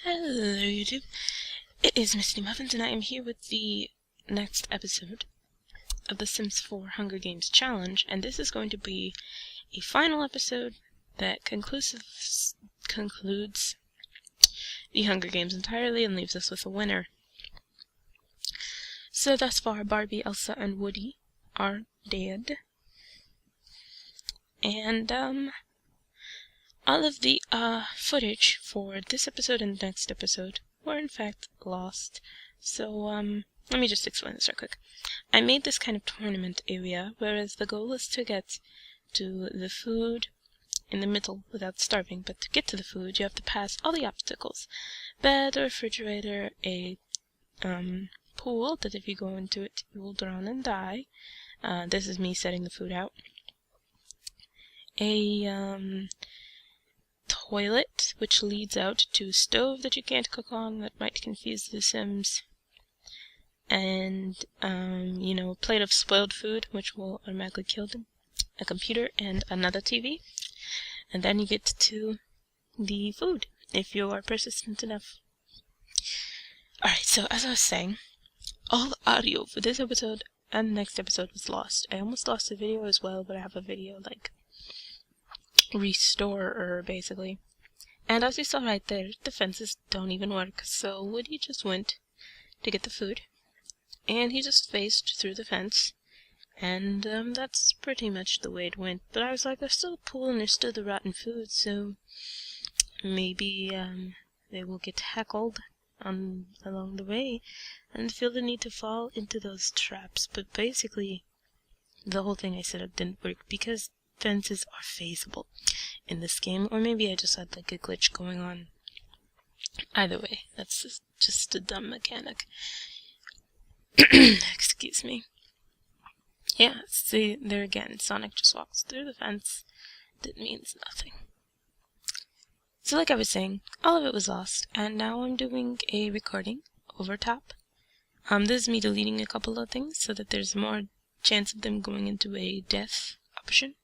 Hello YouTube, it is MsSunnyMuffins and I am here with the next episode of the Sims 4 Hunger Games Challenge, and this is going to be a final episode that concludes the Hunger Games entirely and leaves us with a winner. So thus far, Barbie, Elsa, and Woody are dead, and all of the footage for this episode and the next episode were in fact lost. So let me just explain this real quick. I made this kind of tournament area, whereas the goal is to get to the food in the middle without starving, but to get to the food you have to pass all the obstacles. Bed, a refrigerator, a pool that if you go into it you will drown and die. This is me setting the food out. A toilet, which leads out to a stove that you can't cook on that might confuse the Sims, and a plate of spoiled food which will automatically kill them, a computer, and another TV, and then you get to the food if you are persistent enough. Alright, so as I was saying, all the audio for this episode and the next episode was lost. I almost lost the video as well, but I have a video like restorer basically. And as you saw right there, the fences don't even work, so Woody just went to get the food, and he just phased through the fence, and that's pretty much the way it went. But I was like, there's still a pool and there's still the rotten food, so maybe they will get heckled along the way and feel the need to fall into those traps. But basically the whole thing I set up didn't work because fences are phaseable in this game, or maybe I just had like a glitch going on. Either way, that's just a dumb mechanic. Excuse me. Yeah, see, there again, Sonic just walks through the fence. That means nothing. So like I was saying, all of it was lost, and now I'm doing a recording over top. This is me deleting a couple of things so that there's more chance of them going into a death option.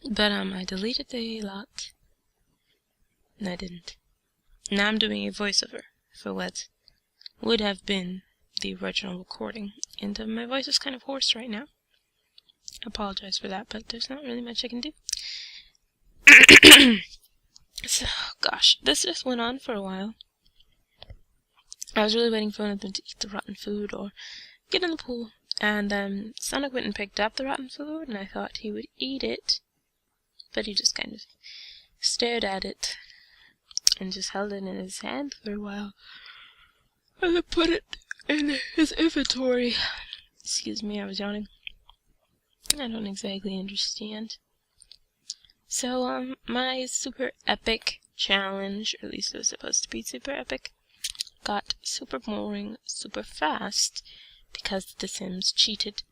But I deleted a lot. No, I didn't. Now I'm doing a voiceover for what would have been the original recording. And my voice is kind of hoarse right now. I apologize for that, but there's not really much I can do. So, gosh, this just went on for a while. I was really waiting for one of them to eat the rotten food or get in the pool. And Sonic went and picked up the rotten food, and I thought he would eat it. But he just kind of stared at it and just held it in his hand for a while. And then put it in his inventory. Excuse me, I was yawning. I don't exactly understand. So, my super epic challenge, or at least it was supposed to be super epic, got super boring super fast because the Sims cheated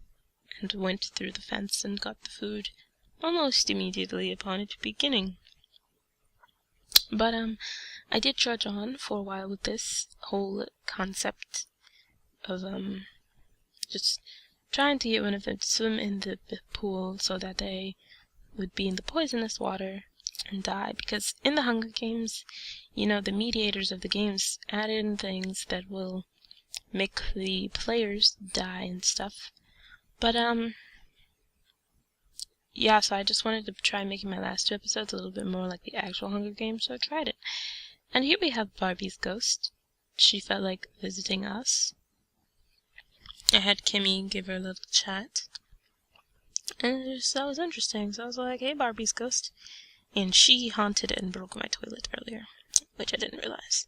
and went through the fence and got the food almost immediately upon it beginning. But I did trudge on for a while with this whole concept of just trying to get one of them to swim in the pool so that they would be in the poisonous water and die, because in the Hunger Games, the mediators of the games add in things that will make the players die and stuff. But yeah, so I just wanted to try making my last two episodes a little bit more like the actual Hunger Games, so I tried it. And here we have Barbie's ghost. She felt like visiting us. I had Kimmy give her a little chat. And that was interesting, so I was like, hey Barbie's ghost. And she haunted and broke my toilet earlier, which I didn't realize.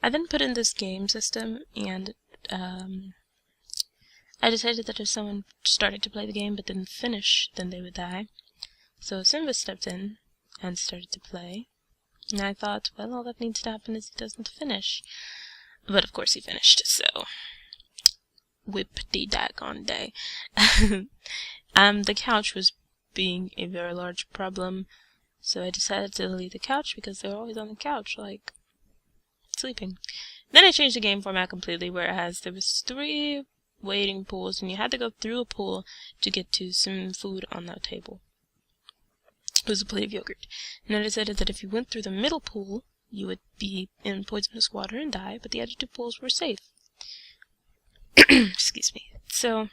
I then put in this game system, and I decided that if someone started to play the game but didn't finish, then they would die. So Simba stepped in and started to play. And I thought, well, all that needs to happen is he doesn't finish. But of course he finished, so whip-de-daggone day. The couch was being a very large problem, so I decided to delete the couch because they were always on the couch, like, sleeping. Then I changed the game format completely, whereas there was 3 waiting pools, and you had to go through a pool to get to some food on that table. It was a plate of yogurt. And I decided that if you went through the middle pool, you would be in poisonous water and die, but the other two pools were safe. Excuse me. So,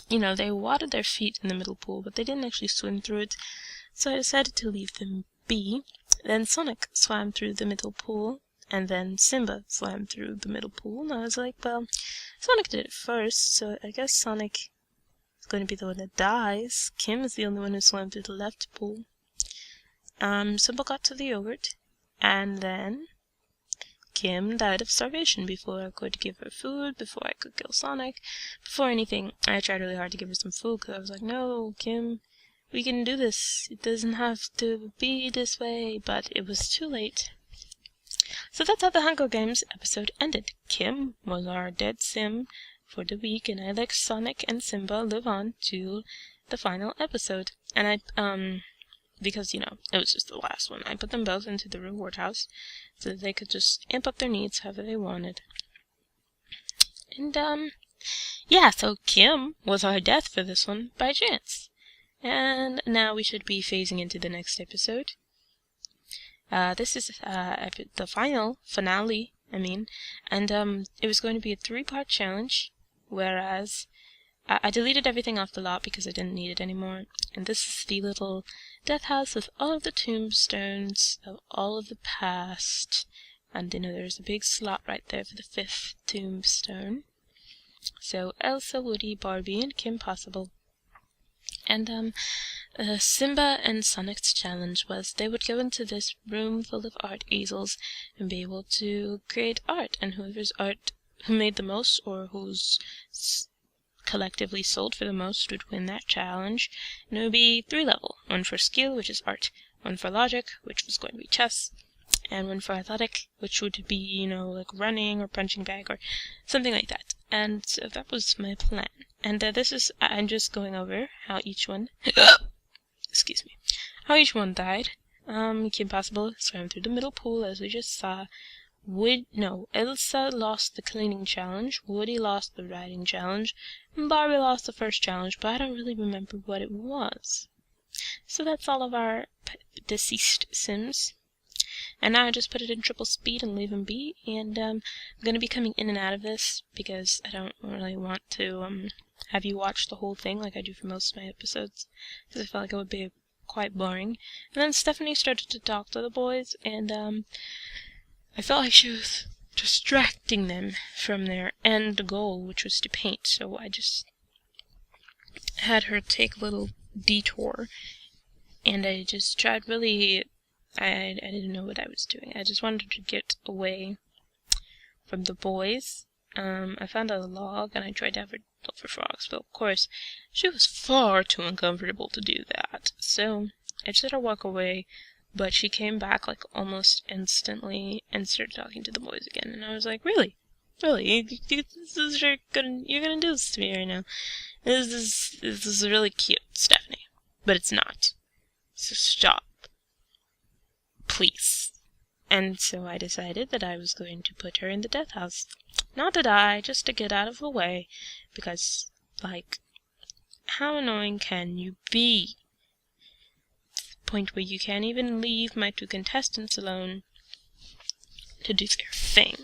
you know, they watered their feet in the middle pool, but they didn't actually swim through it, so I decided to leave them be. Then Sonic swam through the middle pool, and then Simba swam through the middle pool, and I was like, well, Sonic did it first, so I guess Sonic is going to be the one that dies. Kim is the only one who swam through the left pool. Simba got to the yogurt, and then Kim died of starvation before I could give her food, before I could kill Sonic, before anything. I tried really hard to give her some food, because I was like, no, Kim, we can do this. It doesn't have to be this way, but it was too late. So that's how the Hunger Games episode ended. Kim was our dead sim for the week, and I let Sonic and Simba live on to the final episode. And I, because, you know, it was just the last one, I put them both into the reward house so that they could just amp up their needs however they wanted. And, yeah, so Kim was our death for this one by chance. And now we should be phasing into the next episode. This is the finale, and it was going to be a 3-part challenge, whereas I deleted everything off the lot because I didn't need it anymore. And this is the little death house with all of the tombstones of all of the past. And, you know, there's a big slot right there for the 5th tombstone. So, Elsa, Woody, Barbie, and Kim Possible. And, Simba and Sonic's challenge was they would go into this room full of art easels and be able to create art. And who made the most, or whose collectively sold for the most, would win that challenge. And it would be 3-level. One for skill, which is art. One for logic, which was going to be chess. And one for athletic, which would be, you know, like running or punching bag or something like that. And so that was my plan. And I'm just going over how each one, excuse me, how each one died. Kim Possible swam through the middle pool, as we just saw. Elsa lost the cleaning challenge, Woody lost the writing challenge, and Barbie lost the first challenge, but I don't really remember what it was. So that's all of our deceased Sims. And now I just put it in triple speed and leave them be, and I'm going to be coming in and out of this because I don't really want to have you watch the whole thing like I do for most of my episodes, because I felt like it would be quite boring. And then Stephanie started to talk to the boys, and I felt like she was distracting them from their end goal, which was to paint, so I just had her take a little detour, and I just tried really... I didn't know what I was doing. I just wanted to get away from the boys. I found a log, and I tried to have her look for frogs, but of course, she was far too uncomfortable to do that, so I just let her walk away. But she came back like almost instantly and started talking to the boys again. And I was like, really? You're gonna do this to me right now? This is really cute, Stephanie. But it's not. So stop. Please. And so I decided that I was going to put her in the death house. Not to die, just to get out of the way. Because, like, how annoying can you be? Point where you can't even leave my 2 contestants alone to do their thing.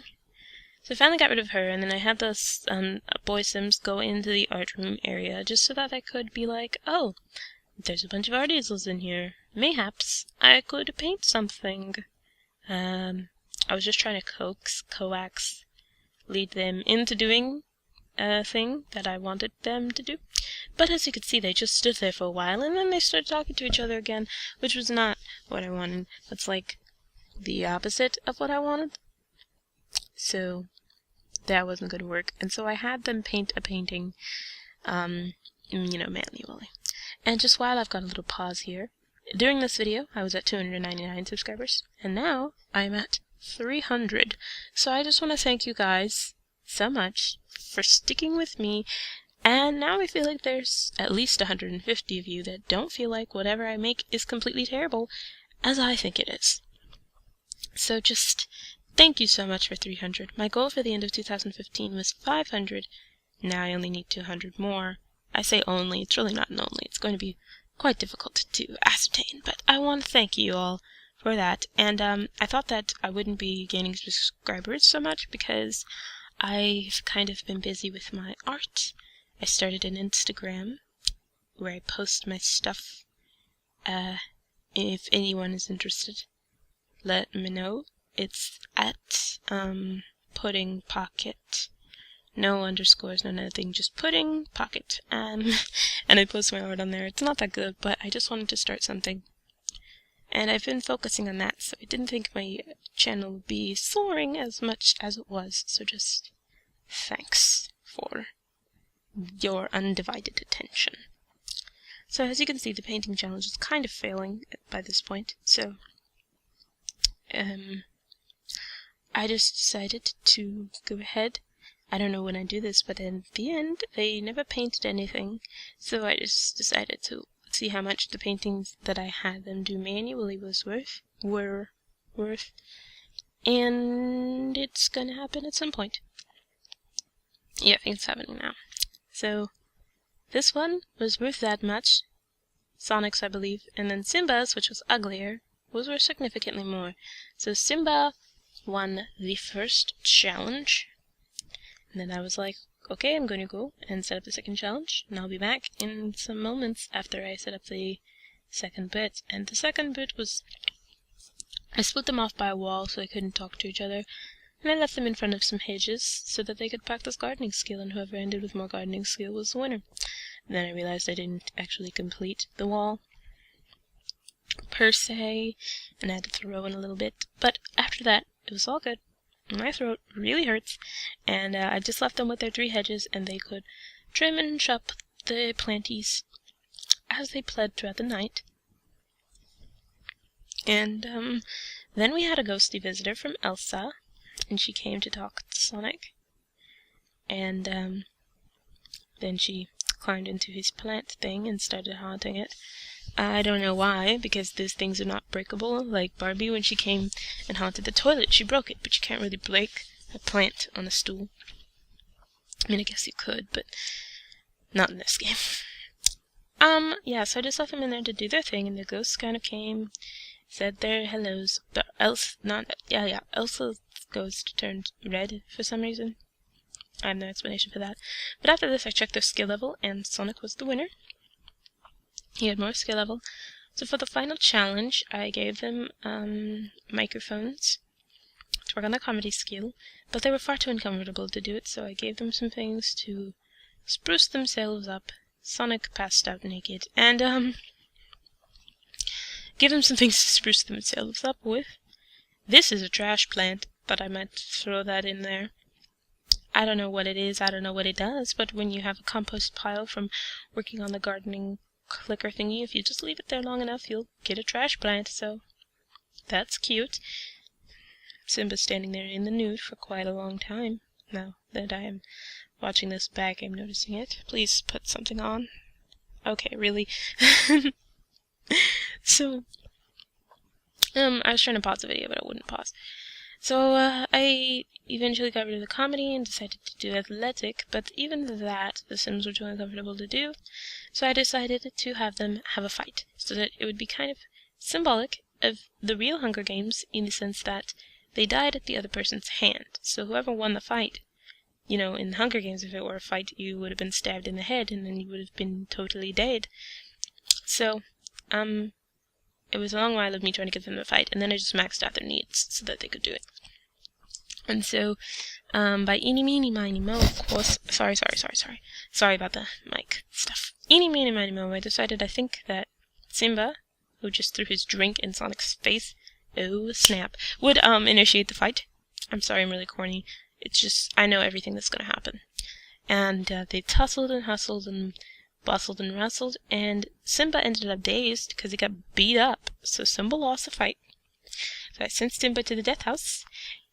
So I finally got rid of her, and then I had those boy Sims go into the art room area just so that I could be like, oh, there's a bunch of art easels in here. Mayhaps I could paint something. I was just trying to coax, lead them into doing a thing that I wanted them to do. But as you could see, they just stood there for a while, and then they started talking to each other again, which was not what I wanted. That's like the opposite of what I wanted. So that wasn't going to work. And so I had them paint a painting, manually. And just while I've got a little pause here, during this video, I was at 299 subscribers, and now I'm at 300. So I just want to thank you guys so much for sticking with me. And now I feel like there's at least 150 of you that don't feel like whatever I make is completely terrible, as I think it is. So just thank you so much for 300. My goal for the end of 2015 was 500. Now I only need 200 more. I say only, it's really not an only. It's going to be quite difficult to ascertain, but I want to thank you all for that. And I thought that I wouldn't be gaining subscribers so much because I've kind of been busy with my art. I started an Instagram where I post my stuff. If anyone is interested, let me know. It's at pudding pocket. No underscores, no nothing, just pudding pocket. And I post my art on there. It's not that good, but I just wanted to start something. And I've been focusing on that, so I didn't think my channel would be soaring as much as it was. So just thanks for your undivided attention. So as you can see, the painting challenge is kind of failing by this point. So I just decided to go ahead. I don't know when I do this, but in the end, they never painted anything. So I just decided to see how much the paintings that I had them do manually were worth. And it's gonna happen at some point. Yeah, I think it's happening now. So this one was worth that much. Sonic's, I believe. And then Simba's, which was uglier, was worth significantly more. So Simba won the first challenge. And then I was like, okay, I'm going to go and set up the second challenge. And I'll be back in some moments after I set up the second bit. And the second bit was, I split them off by a wall so they couldn't talk to each other. And I left them in front of some hedges so that they could practice gardening skill, and whoever ended with more gardening skill was the winner. And then I realized I didn't actually complete the wall per se, and I had to throw in a little bit. But after that, it was all good. My throat really hurts, and I just left them with their 3 hedges, and they could trim and chop the planties as they pled throughout the night. And then we had a ghosty visitor from Elsa, and she came to talk to Sonic. And then she climbed into his plant thing and started haunting it. I don't know why, because those things are not breakable. Like Barbie, when she came and haunted the toilet, she broke it, but you can't really break a plant on a stool. I mean, I guess you could, but not in this game. Yeah, so I just left them in there to do their thing, and the ghosts kind of came, said their hellos, but Elsa's ghost turned red for some reason. I have no explanation for that. But after this, I checked their skill level, and Sonic was the winner. He had more skill level. So for the final challenge, I gave them microphones to work on their comedy skill, but they were far too uncomfortable to do it, so I gave them some things to spruce themselves up. Sonic passed out naked, and give them some things to spruce themselves up with. This is a trash plant, but I might throw that in there. I don't know what it is, I don't know what it does, but when you have a compost pile from working on the gardening clicker thingy, if you just leave it there long enough, you'll get a trash plant, so that's cute. Simba's standing there in the nude for quite a long time. Now that I am watching this back, I'm noticing it. Please put something on. Okay, really? So, I was trying to pause the video, but it wouldn't pause. So, I eventually got rid of the comedy and decided to do athletic, but even that, the Sims were too uncomfortable to do, so I decided to have them have a fight, so that it would be kind of symbolic of the real Hunger Games, in the sense that they died at the other person's hand. So whoever won the fight, you know, in the Hunger Games, if it were a fight, you would have been stabbed in the head, and then you would have been totally dead. So, it was a long while of me trying to get them to fight, and then I just maxed out their needs so that they could do it. And so, by eeny, meeny, miny, moe, of course, sorry about the mic stuff. Eeny, meeny, miny, moe, I decided I think that Simba, who just threw his drink in Sonic's face, oh snap, would initiate the fight. I'm sorry, I'm really corny. It's just, I know everything that's gonna happen. And they tussled and hustled and bustled and wrestled, and Simba ended up dazed because he got beat up, so Simba lost the fight. So I sent Simba to the death house,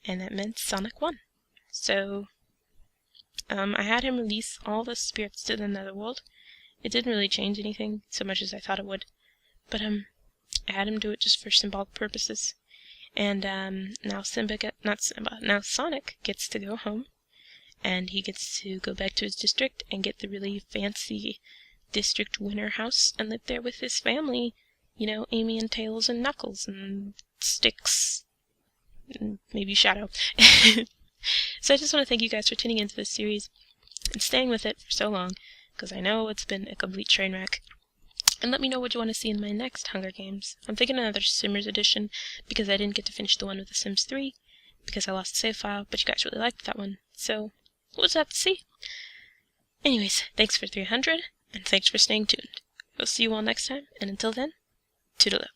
and that meant Sonic won. So, I had him release all the spirits to the netherworld. It didn't really change anything so much as I thought it would, but I had him do it just for symbolic purposes. And now Sonic gets to go home, and he gets to go back to his district and get the really fancy district winter house and live there with his family you know, Amy and Tails and Knuckles and Sticks and maybe Shadow. So I just want to thank you guys for tuning into this series and staying with it for so long, because I know it's been a complete train wreck. And let me know what you want to see in my next Hunger Games. I'm thinking another Simmers edition, because I didn't get to finish the one with The Sims 3, because I lost the save file, but you guys really liked that one, so we'll just have to see. Anyways, thanks for 300, and thanks for staying tuned. I'll see you all next time, and until then, toodaloo.